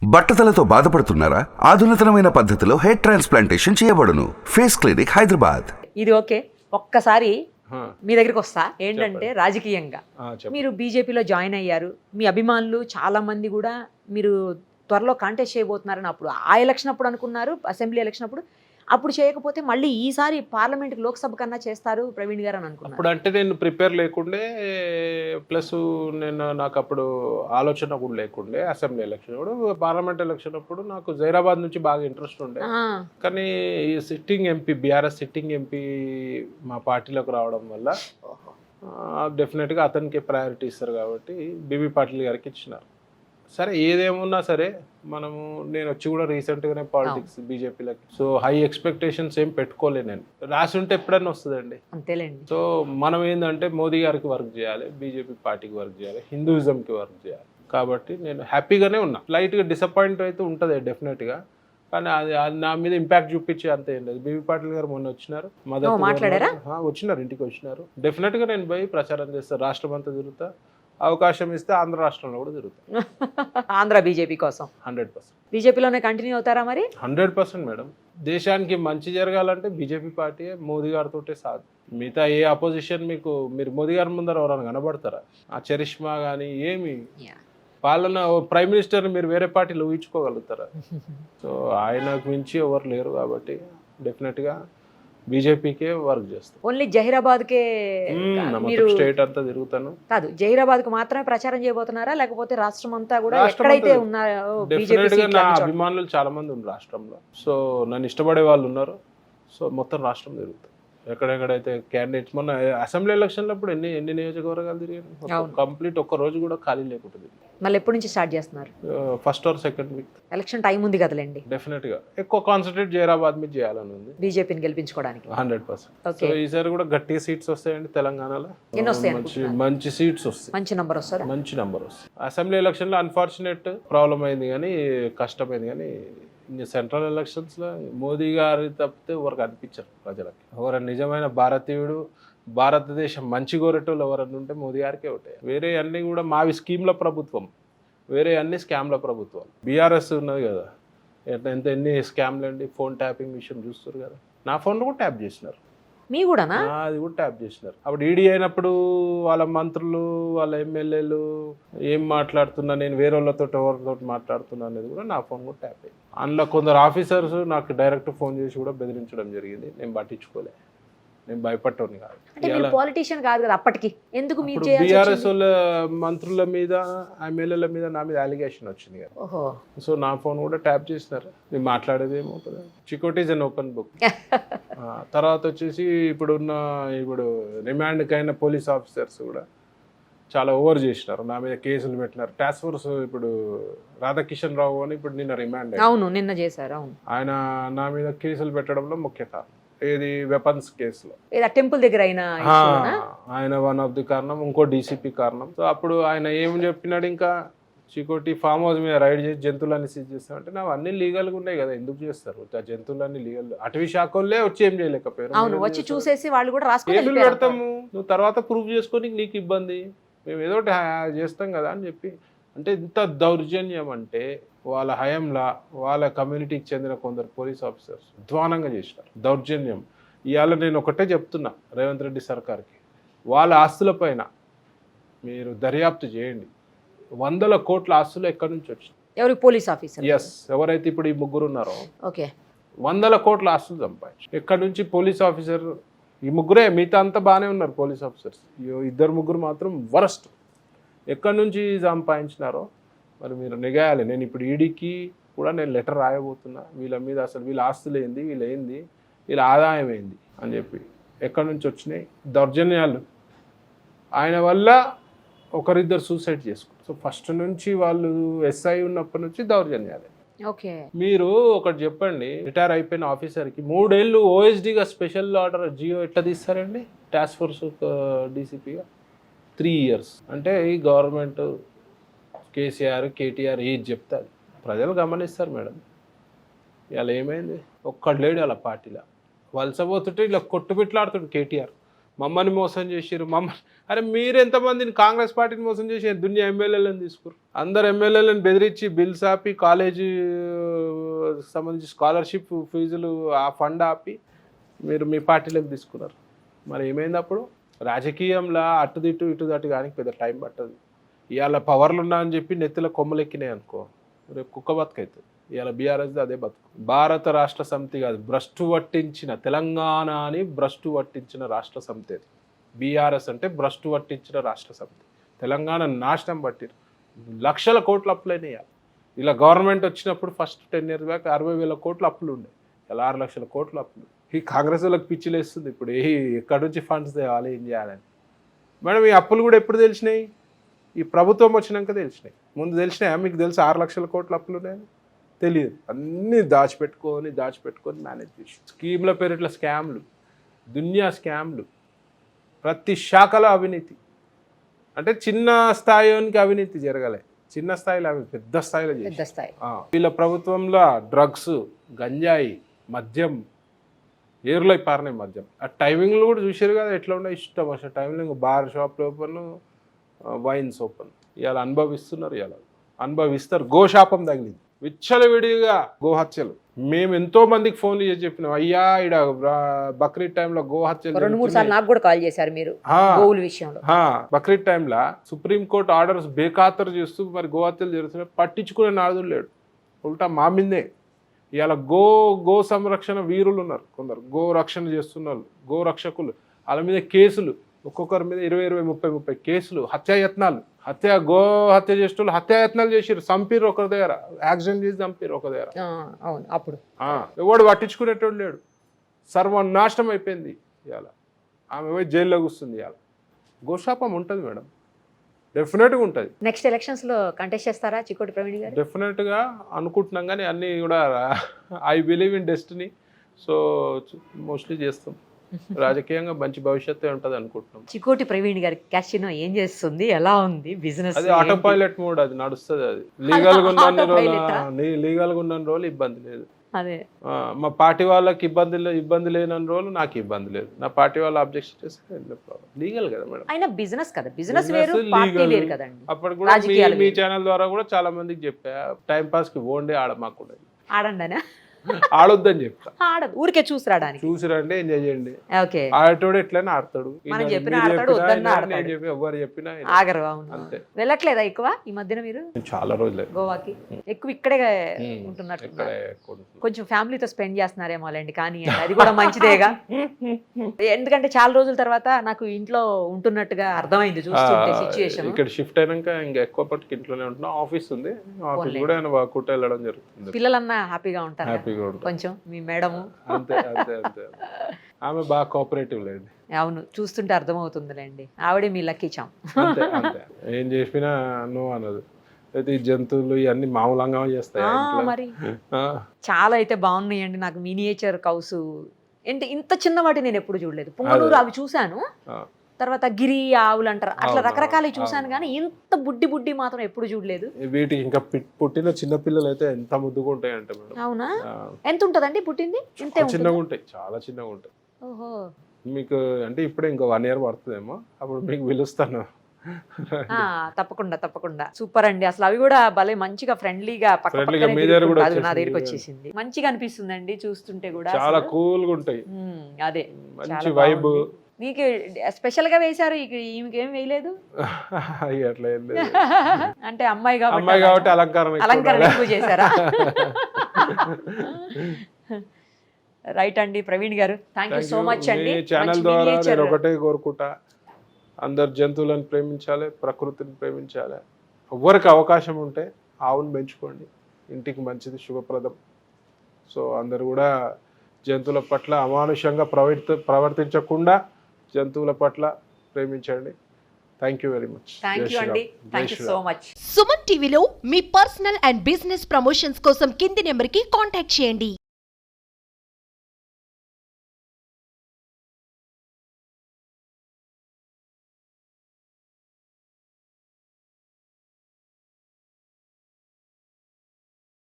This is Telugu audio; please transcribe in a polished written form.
బట్టతలతో బాధపడుతున్నారా? ఆధునితనమైన పద్ధతిలో హెయిర్ ట్రాన్స్ప్లాంటేషన్ చేయబడును. Face clinic Hyderabad. ఇది ఓకే. ఒక్కసారి ఆ, మీ దగ్గరికి వస్తా. ఏంటంటే రాజకీయంగా చెప్పండి. మీరు బీజేపీలో జాయిన్ అయ్యారు. మీ అభిమానులు చాలా మంది కూడా మీరు త్వరలో కాంటెస్ట్ చేయబోతున్నారని అప్పుడు ఆ ఎలక్షన్ అప్పుడు అనుకున్నారు, అసెంబ్లీ ఎలక్షన్ అప్పుడు చేయకపోతే మళ్ళీ ఈసారి పార్లమెంట్ లోక్సభ కన్నా చేస్తారు ప్రవీణ్ గారు అని అనుకున్నారు. అప్పుడు అంటే నేను ప్రిపేర్ లేకుండే, ప్లస్ నాకు అప్పుడు ఆలోచన కూడా లేకుండే. అసెంబ్లీ ఎలక్షన్ అప్పుడు, పార్లమెంట్ ఎలక్షన్ అప్పుడు నాకు జైరాబాద్ నుంచి బాగా ఇంట్రెస్ట్ ఉండే. కానీ ఈ sitting MP, BRS sitting MP మా పార్టీలోకి రావడం వల్ల డెఫినెట్గా అతనికి ప్రయారిటీ ఇస్తారు కాబట్టి బీబీ పాటిల్ గారికి ఇచ్చినారు. సరే ఏదేమున్నా సరే నేను వచ్చి కూడా రీసెంట్గానే పాలిటిక్స్ బీజేపీలోకి, సో హై ఎక్స్పెక్టేషన్స్ ఏం పెట్టుకోలే. నేను రాసి ఉంటే ఎప్పుడైనా వస్తుందండి, అంతేలేండి. సో మనం ఏంటంటే మోదీ గారికి వర్క్ చేయాలి, బీజేపీ పార్టీకి వర్క్ చేయాలి, హిందూయిజంకి వర్క్ చేయాలి. కాబట్టి నేను హ్యాపీగానే ఉన్నా. లైట్గా డిసప్పాయింట్ అయితే ఉంటుంది డెఫినెట్గా, కానీ అది నా మీద ఇంపాక్ట్ చూపించే అంత ఏం లేదు. బీబీ పాటిల్ గారు మొన్న వచ్చినారు, మాట్లాడారా? వచ్చినారు, ఇంటికి వచ్చినారు. డెఫినెట్గా నేను పోయి ప్రచారం చేస్తాను, రాష్ట్రం అంతా తిరుగుతా. అవకాశం ఇస్తే ఆంధ్ర రాష్ట్రంలో కూడా తిరుగుతాం. ఆంధ్ర బీజేపీ కోసం 100%. బీజేపీలోనే కంటిన్యూ అవుతారా మరి? 100% మేడం. దేశానికి మంచి జరగాలంటే బీజేపీ పార్టీ మోదీ గారితో సాధు. మిగతా ఏ అపోజిషన్ మీరు మోదీ గారి ముందర ఎవరైనా కనబడతారా? ఆ చరిష్మా కానీ ఏమి పాలన, ప్రైమ్ మినిస్టర్ని మీరు వేరే పార్టీలో ఊహించుకోగలుగుతారా? సో ఆయనకు మించి ఎవరు లేరు కాబట్టి డెఫినెట్గా బీజేపీకే వర్క్ చేస్తాను. ఓన్లీ జహీరాబాద్కే మీరు స్టేట్ అంతా తిరుగుతాను కాదు, జహీరాబాద్కు మాత్రమే ప్రచారం చేయబోతున్నారా లేకపోతే రాష్ట్రం అంతా కూడా ఎక్కడైతే ఉన్నారో బీజేపీ నా అభిమానులు చాలా మంది ఉన్నారు రాష్ట్రంలో. సో నన్ను ఇష్టపడే వాళ్ళు ఉన్నారు. సో మొత్తం రాష్ట్రం తిరుగుతాను, ఎక్కడెక్కడైతే క్యాండిడేట్స్. మొన్న అసెంబ్లీ ఎలక్షన్లో అప్పుడు ఎన్ని నియోజకవర్గాలు తిరిగాను, కంప్లీట్ ఒక్క రోజు కూడా ఖాళీ లేకుండా. మళ్ళీ ఎప్పటి నుంచి స్టార్ట్ చేస్తున్నారు? First or second week. Election time ఉంది కదలేండి. డెఫినెట్గా ఎక్కువ కాన్సన్ట్రేట్ జైరాబాద్ మీద చేయాలని ఉంది, బీజేపీని గెలిపించుకోవడానికి. 100%. సో ఈసారి కూడా గట్టి సీట్స్ వస్తాయండి తెలంగాణలో. ఎన్ని వస్తాయి? మంచి సీట్స్ వస్తాయి, మంచి నంబర్ వస్తుంది. మంచి నెంబర్ వస్తుంది. అసెంబ్లీ ఎలక్షన్లో అన్ఫార్చునేట్ ప్రాబ్లం అయింది, కానీ కష్టమైంది. కానీ సెంట్రల్ ఎలక్షన్స్లో మోదీ గారి తప్పితే ఎవరికి అనిపించారు ప్రజలకి. ఎవరు నిజమైన భారతీయుడు, భారతదేశం మంచి కోరేటోళ్ళు ఎవరన్నా ఉంటే మోదీ గారికే ఒకటే. వేరే అన్నీ కూడా మావి స్కీమ్ల ప్రభుత్వం, వేరే అన్ని స్కామ్ల ప్రభుత్వాలు. బీఆర్ఎస్ ఉన్నది కదా, ఎన్ని స్కామ్లు అండి. ఫోన్ ట్యాపింగ్ విషయం చూస్తారు కదా, నా ఫోన్లో కూడా ట్యాప్ చేసినారు. మీ కూడానా? అది కూడా ట్యాప్ చేసినారు. అప్పుడు ఈడీ అయినప్పుడు వాళ్ళ మంత్రులు, వాళ్ళ ఎమ్మెల్యేలు ఏం మాట్లాడుతున్నా, నేను వేరే వాళ్ళతో ఎవరితో మాట్లాడుతున్నా అనేది కూడా నా ఫోన్ కూడా ట్యాప్ అయ్యింది. అందులో కొందరు ఆఫీసర్స్ నాకు డైరెక్ట్ ఫోన్ చేసి కూడా బెదిరించడం జరిగింది. నేను పట్టించుకోలే, నేను భయపడటోని కాదు. పాలిటిషియన్ కాదు కదా అప్పటికి, ఎందుకు మీరు బీఆర్ఎస్ వాళ్ళ మంత్రుల మీద, ఎమ్మెల్యేల మీద నా మీద అలిగేషన్ వచ్చింది కదా. సో నా ఫోన్ కూడా ట్యాప్ చేసినారు. నేను మాట్లాడేది ఏమవుతుంది, చికోట్ ఈజ్ అన్ ఓపెన్ బుక్. తర్వాత వచ్చేసి ఇప్పుడు రిమాండ్కి అయిన పోలీస్ ఆఫీసర్స్ కూడా చాలా ఓవర్ చేసినారు, నా మీద కేసులు పెట్టినారు. టాస్క్ ఫోర్స్ ఇప్పుడు రాధాకిషన్ రావు అని ఇప్పుడు నిన్న రిమాండ్, అవును నిన్న చేశారు. ఆయన నా మీద కేసులు పెట్టడంలో ముఖ్య కారణం. ఏది వెపన్స్ కేసులో, టెంపుల్ దగ్గర ఆయన వన్ ఆఫ్ ది కారణం, ఇంకో డీసీపీ కారణం. సో అప్పుడు ఆయన ఏం చెప్పినాడు, ఇంకా చికోటి ఫామ్ హౌస్ మీద రైడ్ చేసి జంతువులన్నీ సీజ్ చేస్తామంటే నా అన్ని లీగల్గా ఉన్నాయి కదా, ఎందుకు చేస్తారు ఆ జంతువులన్నీ లీగల్? అటవీ శాఖలే వచ్చి ఏం చేయలేకపోయారు, వచ్చి చూసేసి వాళ్ళు కూడా కేసులు పెడతాము, నువ్వు తర్వాత ప్రూవ్ చేసుకొని నీకు ఇబ్బంది, మేము ఏదో చేస్తాం కదా అని చెప్పి. అంటే ఇంత దౌర్జన్యం అంటే వాళ్ళ హయాంలా వాళ్ళ కమ్యూనిటీకి చెందిన కొందరు పోలీస్ ఆఫీసర్స్ అధ్వానంగా చేసినారు దౌర్జన్యం. ఇవాళ నేను ఒకటే చెప్తున్నా రేవంత్ రెడ్డి సర్కార్కి, వాళ్ళ ఆస్తులపైన మీరు దర్యాప్తు చేయండి. 100 కోట్ల ఆస్తులు ఎక్కడి నుంచి వచ్చినాయి? ఎవరు? Police officer. ఎస్, ఎవరైతే ఇప్పుడు ఈ ముగ్గురు ఉన్నారో ఓకే, 100 కోట్ల ఆస్తులు సంపాదించి ఎక్కడి నుంచి? Police officer. ఈ ముగ్గురే, మిగతా అంతా బాగానే ఉన్నారు పోలీస్ ఆఫీసర్స్, 2-3 మాత్రం వరస్ట్. ఎక్కడి నుంచి సంపాదించినారో మరి మీరు నిగాయాలి. నేను ఇప్పుడు ఈడీకి కూడా నేను లెటర్ రాయబోతున్నా, వీళ్ళ మీద అసలు వీళ్ళ ఆస్తులు ఏంది, వీళ్ళ ఆదాయం ఏంది అని చెప్పి, ఎక్కడి నుంచి వచ్చినాయి దౌర్జన్యాలు. ఆయన వల్ల ఒకరిద్దరు సూసైడ్ చేసుకున్నారు. సో ఫస్ట్ నుంచి వాళ్ళు ఎస్ఐ ఉన్నప్పటి నుంచి దౌర్జన్యాలే. ఓకే, మీరు ఒకటి చెప్పండి, రిటైర్ అయిపోయిన ఆఫీసర్కి 3 ఏళ్ళు ఓఎస్డీగా స్పెషల్ ఆర్డర్ జియో ఎట్లా తీస్తారండి? టాస్క్ ఫోర్స్ డీసీపీగా 3 ఇయర్స్. అంటే ఈ గవర్నమెంట్ కేసీఆర్, కేటీఆర్ ఏది చెప్తారు ప్రజలు గమనిస్తారు మేడం. ఇలా ఏమైంది, ఒక్కడు లేడు అలా పార్టీలో వలసపోతుంటే ఇలా కొట్టుబిట్లాడుతుండు కేటీఆర్. మమ్మల్ని మోసం చేసిర్రు అరే మీరు ఎంతమందిని కాంగ్రెస్ పార్టీని మోసం చేసి దునియా ఎమ్మెల్యేలను తీసుకురు. అందరు ఎమ్మెల్యేలను బెదిరించి బిల్స్ ఆపి కాలేజీ సంబంధించి స్కాలర్షిప్ ఫీజులు ఆ ఫండ్ ఆపి మీరు మీ పార్టీలోకి తీసుకున్నారు. మరి ఏమైంది అప్పుడు? రాజకీయంలో అటుదిటు ఇటుదటు కానీ పెద్ద టైం పట్టదు. ఇవాళ పవర్లు ఉన్నా అని చెప్పి నెత్తిలో కొమ్మలు ఎక్కినాయి అనుకో, రేపు కుక్క బతుకైతుంది. ఇవాళ బీఆర్ఎస్ది అదే బతుకు. భారత రాష్ట్ర సమితి కాదు, భ్రష్టు పట్టించిన తెలంగాణ అని భ్రష్టు పట్టించిన రాష్ట్ర సమితి అది. బీఆర్ఎస్ అంటే భ్రష్టు పట్టించిన రాష్ట్ర సమితి. తెలంగాణ నాశనం పట్టిరు. లక్షల కోట్ల అప్పులైనాయి. ఇలా గవర్నమెంట్ వచ్చినప్పుడు ఫస్ట్ 10 years బ్యాక్ 60,000 కోట్ల అప్పులు ఉండే. ఇలా 6 లక్షల కోట్ల అప్పులు. ఈ కాంగ్రెస్ వాళ్ళకి పిచ్చిలేస్తుంది ఇప్పుడు ఎక్కడి నుంచి ఫండ్స్ తేవాలి, ఏం చేయాలని. మేడం ఈ అప్పులు కూడా ఎప్పుడు తెలిసినాయి? ఈ ప్రభుత్వం వచ్చినాక తెలిసినాయి. ముందు తెలిసినాయా మీకు? తెలుసు 6 లక్షల కోట్ల అప్పులు ఉన్నాయని? తెలియదు. అన్నీ దాచిపెట్టుకొని మేనేజ్ చేసి స్కీమ్ల పేరిట్ల స్కామ్లు, దునియా స్కామ్లు, ప్రతి శాఖలో అవినీతి. అంటే చిన్న స్థాయికి అవినీతి జరగలే, చిన్న స్థాయిలో అవి పెద్ద స్థాయిలో చేసి వీళ్ళ ప్రభుత్వంలో డ్రగ్స్, గంజాయి, మద్యం ఏరులో పారినాయి. మద్యం ఆ టైమింగ్లో కూడా చూసారు కదా ఎట్లా ఉండే. ఇష్టం అసలు టైంలో బార్ షాప్లు ఓపెన్, వైన్స్ ఓపెన్. ఇవాళ అనుభవిస్తున్నారు, ఇవాళ అనుభవిస్తారు. గోశాపం తగిలింది విచ్చలవిడిగా, గోహత్యలు. మేము ఎంతో మందికి ఫోన్లు చేసి చెప్పినాం, అయ్యా ఇడ బక్రీద్ టైంలో గోహత్యలు 2-3 సార్లు నాకు కూడా కాల్ చేశారు మీరు గోవుల విషయంలో. బక్రీద్ టైంలో సుప్రీంకోర్టు ఆర్డర్స్ బేఖాతరు చేస్తూ మరి గోహత్యలు జరుగుతున్నాయి. పట్టించుకునే నాదులు లేడు, ఉల్టా మా మీదే. ఇవాళ గో సంరక్షణ వీరులు ఉన్నారు కొందరు, గో రక్షణ చేస్తున్న వాళ్ళు, గో రక్షకులు. వాళ్ళ మీద కేసులు, ఒక్కొక్కరి మీద 20-30 కేసులు. హత్యాయత్నాలు, గో హత్య చేసేటోళ్ళు హత్యాయత్నాలు చేసిర్రు, చంపిర్రు ఒకరి దగ్గర, యాక్సిడెంట్ చేసి చంపిర్రు ఒక దగ్గర. అవును, అప్పుడు ఎవడు పట్టించుకునేటోడు లేడు. సర్వనాశనం అయిపోయింది. ఇవాళ ఆమె పోయి జైల్లో కూర్చుంది. ఇవాళ గోశాపం ఉంటుంది మేడం, డెఫినెట్గా ఉంటుంది. నెక్స్ట్ ఎలక్షన్స్ లో కంటెస్ట్ చేస్తారా చిక్కోటి ప్రవీణ్ గారు? డెఫినెట్గా అనుకుంటున్నాం, కానీ అన్నీ కూడా I believe in destiny. So mostly చేస్తాం. రాజకీయంగా మంచి భవిష్యత్తు ఉంటుంది అనుకుంటున్నాం. చిక్కోటి ప్రవీణ్ గారి క్యాసినో ఏం చేస్తుంది, ఎలా ఉంది బిజినెస్? అది ఆటో పైలట్ మోడ్, అది నడుస్తుంది. అది లీగల్గా ఉన్న రోజులు ఇబ్బంది లేదు. అదే మా పార్టీ వాళ్ళకి ఇబ్బంది లేనన్ని రోజులు నాకు ఇబ్బంది లేదు. నా పార్టీ వాళ్ళు అబ్జెక్షన్ చేస్తే లీగల్ కదా మేడం. అయినా బిజినెస్ కదా, బిజినెస్ వేరు, పార్టీ వేరు కదండి. అప్పుడు కూడా మీ ఛానల్ ద్వారా కూడా చాలా మందికి చెప్పా, టైం పాస్ కి ఓన్డే ఆడమాకుండా ఆడండి, ఆడొద్దని చెప్తా. ఆడదు, ఊరికే చూసి రండి, ఎంజాయ్ చేయండి. ఓకే, ఆడేటోడు ఎట్లయినా ఆడతాడు. చెప్పి ఎవరు చెప్పినా ఆగరు. అంతే. వెళ్ళట్లేదా ఎక్కువ ఈ మధ్యన మీరు చాలా రోజులే గోవాకి? ఎక్కువ ఇక్కడే ఉంటున్నట్టు, కొంచెం ఫ్యామిలీతో స్పెండ్ చేస్తున్నారేమో లేండి. కానీ అది కూడా మంచిదేగా, ఎందుకంటే చాలా రోజుల తర్వాత నాకు ఇంట్లో ఉంటున్నట్టుగా అర్థమైంది చూస్తుంటే సిచ్యుయేషన్. ఇక్కడ షిఫ్ట్ అయినాక ఇంకా ఎక్కువ పట్టుకు ఇంట్లోనే ఉంటున్నా. ఆఫీస్ ఉంది, ఆఫీస్ కూడా కుట్ట వెళ్ళడం జరుగుతుంది. పిల్లలన్నా హ్యాపీగా ఉంటారు కొంచెం, మీ మేడము. అంతే ఆమె బాగా కోఆపరేటివ్ లేండి. అవును, చూస్తుంటే అర్థమవుతుందిలేండి, ఆవిడే మీ లక్కీ చామ్. ఏం చేసినా నో అన్నది. అయితే ఈ జంతువులు ఇవన్నీ మామూలంగా చేస్తాయి మరి. చాలా అయితే బాగున్నాయండి. నాకు మినియేచర్ కౌస్ అంటే ఇంత చిన్న వాటి నేను ఎప్పుడు చూడలేదు. పుంగనూరు అవి చూశాను, తర్వాత గిరి ఆవులు అంటారు, అట్లా రకరకాలు చూసాను, కానీ ఇంత బుడ్డి మాత్రం ఎప్పుడు చూడలేదు. వీటికి ఇంకా పుట్టిన చిన్న పిల్లలు అయితే ఎంత ముద్దుగా ఉంటాయి అంటే మేడం. అవునా? ఎంత ఉంటదండి పుట్టింది? ఇంతే చిన్నగా ఉంటాయి, చాలా చిన్నగా ఉంటాయి. ఓహో, మీకు అంటే ఇప్పుడే ఇంకో 1 year పడుతుందేమో, అప్పుడు మీకు పిలుస్తాను. తప్పకుండా సూపర్ అండి. అసలు అవి కూడా భలే మంచిగా ఫ్రెండ్లీగా నా దగ్గరికి వచ్చేసింది. మంచిగా అనిపిస్తుంది అండి చూస్తుంటే కూడా, చాలా కూల్గా ఉంటాయి. అదే మంచి వైబ్. మీకు స్పెషల్ గా వేశారు, ఈమెకేం వేయలేదు అంటే అమ్మాయి కాబట్టి అలంకరణ ఎక్కువ చేశారా? రైట్ అండి ప్రవీణ్ గారు, థ్యాంక్ యూ సో మచ్ అండి. ఛానల్ ద్వారా నేను ఒకటే కోరుకుంటా, అందరు జంతువులను ప్రేమించాలి, ప్రకృతిని ప్రేమించాలి. ఎవరికి అవకాశం ఉంటే ఆవును పెంచుకోండి, ఇంటికి మంచిది, శుభప్రదం. సో అందరు కూడా జంతువుల పట్ల అమానుషంగా ప్రవర్తించకుండా జంతువుల పట్ల ప్రేమించండి. Thank you very much. Thank you అండి, thank you so much. Suman టీవీలో మీ పర్సనల్ అండ్ బిజినెస్ ప్రమోషన్స్ కోసం కింది నెంబర్కి కాంటాక్ట్ చేయండి.